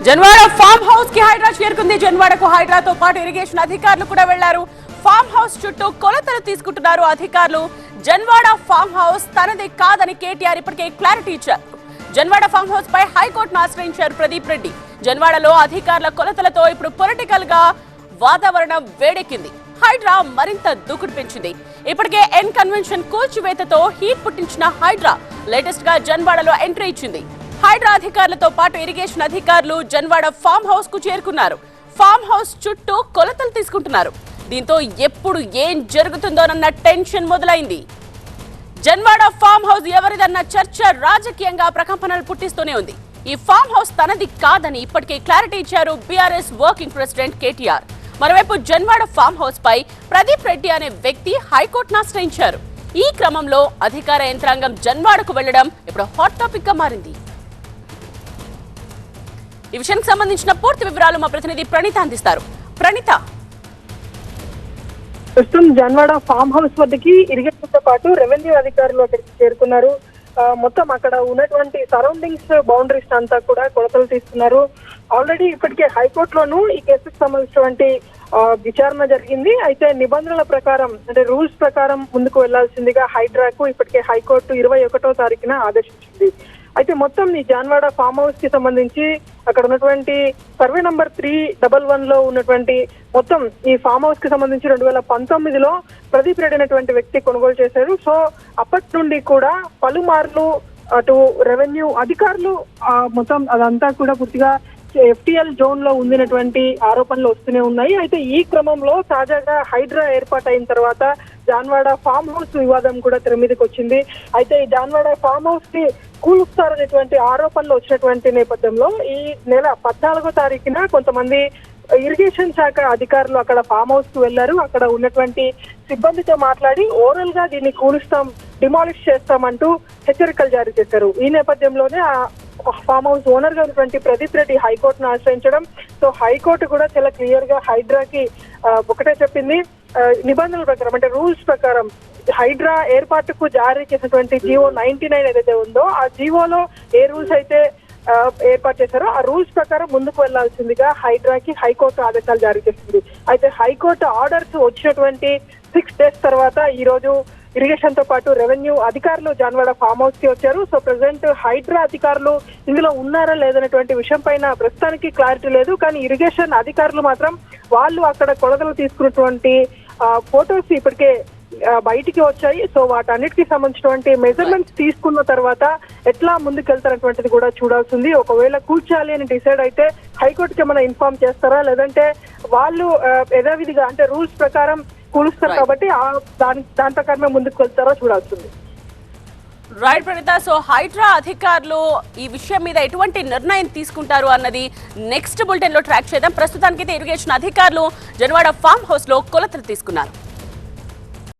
Janwada farm house కి హైడ్రా చేరుకుంది. జన్వాడకు హైడ్రాతో పాటు ఇరిగేషన్ అధికారులు కూడా వెళ్లారు. ఫామ్ హౌస్ చుట్టూ కొలతలు తీసుకుంటున్నారు అధికారులు. జన్వాడ ఫామ్ హౌస్ తనది కాదని కేటీఆర్ ఇప్పటికే క్లారిటీ ఇచ్చారు. జన్వాడ ఫామ్ హౌస్ పై హైకోర్టును ఆశ్రయించారు ప్రదీప్ రెడ్డి. జన్వాడలో అధికారుల కొలతలతో ఇప్పుడు పొలిటికల్ గా వాతావరణం వేడెక్కింది. హైడ్రా మరింత దూకుడు పెంచింది. ఇప్పటికే ఎన్ కన్వెన్షన్ కూల్చివేతతో హీట్ పుట్టించిన హైడ్రా లేటెస్ట్ గా జన్వాడలో ఎంట్రీ ఇచ్చింది. హైడ్రా అధికారులతో పాటు ఇరిగేషన్ అధికారులు జన్వాడ ఫామ్ హౌస్ కు చేరుకున్నారు. ఫామ్ హౌస్ చుట్టూ కొలతలు తీసుకుంటున్నారు. దీంతో ఎప్పుడు ఏం జరుగుతుందోనన్న టెన్షన్ మొదలైంది. జన్వాడ ఫామ్ హౌస్ ఎవరిదన్న చర్చ రాజకీయంగా ప్రకంపనలు పుట్టిస్తూనే ఉంది. ఈ ఫామ్ హౌస్ తనది కాదని ఇప్పటికే క్లారిటీ ఇచ్చారు బీఆర్ఎస్ వర్కింగ్ ప్రెసిడెంట్ కేటీఆర్. మరోవైపు జన్వాడ ఫామ్ హౌస్ పై ప్రదీప్ రెడ్డి అనే వ్యక్తి హైకోర్టును ఆశ్రయించారు. ఈ క్రమంలో అధికార యంత్రాంగం జన్వాడకు వెళ్లడం ఇప్పుడు హాట్ టాపిక్ గా మారింది. ఈ విషయానికి సంబంధించిన పూర్తి వివరాలు మా ప్రతినిధి ప్రణీత అందిస్తారు. ప్రణీత, ప్రస్తుతం జన్వాడ ఫామ్ హౌస్ వద్దకి ఇరిగేషన్ తో పాటు రెవెన్యూ అధికారులు అక్కడికి చేరుకున్నారు. మొత్తం అక్కడ ఉన్నటువంటి సరౌండింగ్స్ బౌండరీస్ అంతా కూడా కొలతలు తీస్తున్నారు. ఆల్రెడీ ఇప్పటికే హైకోర్టులోనూ ఈ కేసుకు సంబంధించినటువంటి విచారణ జరిగింది. అయితే నిబంధనల ప్రకారం అంటే రూల్స్ ప్రకారం ముందుకు వెళ్లాల్సిందిగా హైడ్రాకు ఇప్పటికే హైకోర్టు 21వ తారీఖున ఆదేశించింది. అయితే మొత్తం ఈ జాన్వాడ ఫామ్ హౌస్ కి సంబంధించి అక్కడ ఉన్నటువంటి సర్వే నంబర్ 311 లో ఉన్నటువంటి మొత్తం ఈ ఫామ్ హౌస్ కి సంబంధించి 2019లో ప్రదీప్ రెడ్డి అనేటువంటి వ్యక్తి కొనుగోలు చేశారు. సో అప్పటి నుండి కూడా పలుమార్లు అటు రెవెన్యూ అధికారులు మొత్తం అదంతా కూడా పూర్తిగా ఎఫ్టీఎల్ జోన్ లో ఉండినటువంటి ఆరోపణలు వస్తూనే ఉన్నాయి. అయితే ఈ క్రమంలో తాజాగా హైడ్రా ఏర్పాటైన తర్వాత జాన్వాడ ఫామ్ హౌస్ వివాదం కూడా తెర మీదకి వచ్చింది. అయితే ఈ జాన్వాడ ఫామ్ హౌస్ ని కూలుస్తారనేటువంటి ఆరోపణలు వచ్చినటువంటి నేపథ్యంలో ఈ నెల 14వ తారీఖున కొంతమంది ఇరిగేషన్ శాఖ అధికారులు అక్కడ ఫామ్ హౌస్ కు వెళ్లారు. అక్కడ ఉన్నటువంటి సిబ్బందితో మాట్లాడి ఓరల్ గా దీన్ని కూలుస్తాం, డిమాలిష్ చేస్తామంటూ హెచ్చరికలు జారీ చేశారు. ఈ నేపథ్యంలోనే ఫామ్ హౌస్ ఓనర్ గా ఉన్నటువంటి ప్రదీప్ రెడ్డి హైకోర్టును ఆశ్రయించడం. సో హైకోర్టు కూడా చాలా క్లియర్ గా హైడ్రాకి ఒకటే చెప్పింది, నిబంధనల ప్రకారం అంటే రూల్స్ ప్రకారం హైడ్రా ఏర్పాటుకు జారీ చేసినటువంటి జీవో 99 ఏదైతే ఉందో ఆ జీవోలో ఏ రూల్స్ అయితే ఏర్పాటు చేశారో ఆ రూల్స్ ప్రకారం ముందుకు వెళ్లాల్సిందిగా హైడ్రాకి హైకోర్టు ఆదేశాలు జారీ చేసింది. అయితే హైకోర్టు ఆర్డర్స్ వచ్చినటువంటి 6 days తర్వాత ఈ రోజు ఇరిగేషన్ తో పాటు రెవెన్యూ అధికారులు జాన్వాడ ఫామ్ హౌస్ కి వచ్చారు. సో ప్రెసెంట్ హైడ్రా అధికారులు ఇందులో ఉన్నారా లేదనేటువంటి విషయం పైన ప్రస్తుతానికి క్లారిటీ లేదు. కానీ ఇరిగేషన్ అధికారులు మాత్రం వాళ్ళు అక్కడ కొలతలు తీసుకున్నటువంటి ఫొటోస్ ఇప్పటికే బయటికి వచ్చాయి. సో వాటన్నిటికి సంబంధించినటువంటి మెజర్మెంట్స్ తీసుకున్న తర్వాత ఎట్లా ముందుకు వెళ్తారనేటువంటిది కూడా చూడాల్సింది. ఒకవేళ కూర్చాలి అని డిసైడ్ అయితే హైకోర్టుకి ఏమైనా ఇన్ఫార్మ్ చేస్తారా, లేదంటే వాళ్ళు యథావిధిగా అంటే రూల్స్ ప్రకారం కూలుస్తారు కాబట్టి దాని ప్రకారమే ముందుకు వెళ్తారో చూడాల్సింది. రైట్ ప్రణీత, సో హైడ్రా అధికారులు ఈ విషయం మీద ఎటువంటి నిర్ణయం తీసుకుంటారు అన్నది నెక్స్ట్ బులెటిన్ లో ట్రాక్ చేద్దాం. ప్రస్తుతానికైతే ఇరిగేషన్ అధికారులు జన్వాడ ఫామ్ హౌస్ లో కొలతలు తీసుకున్నారు.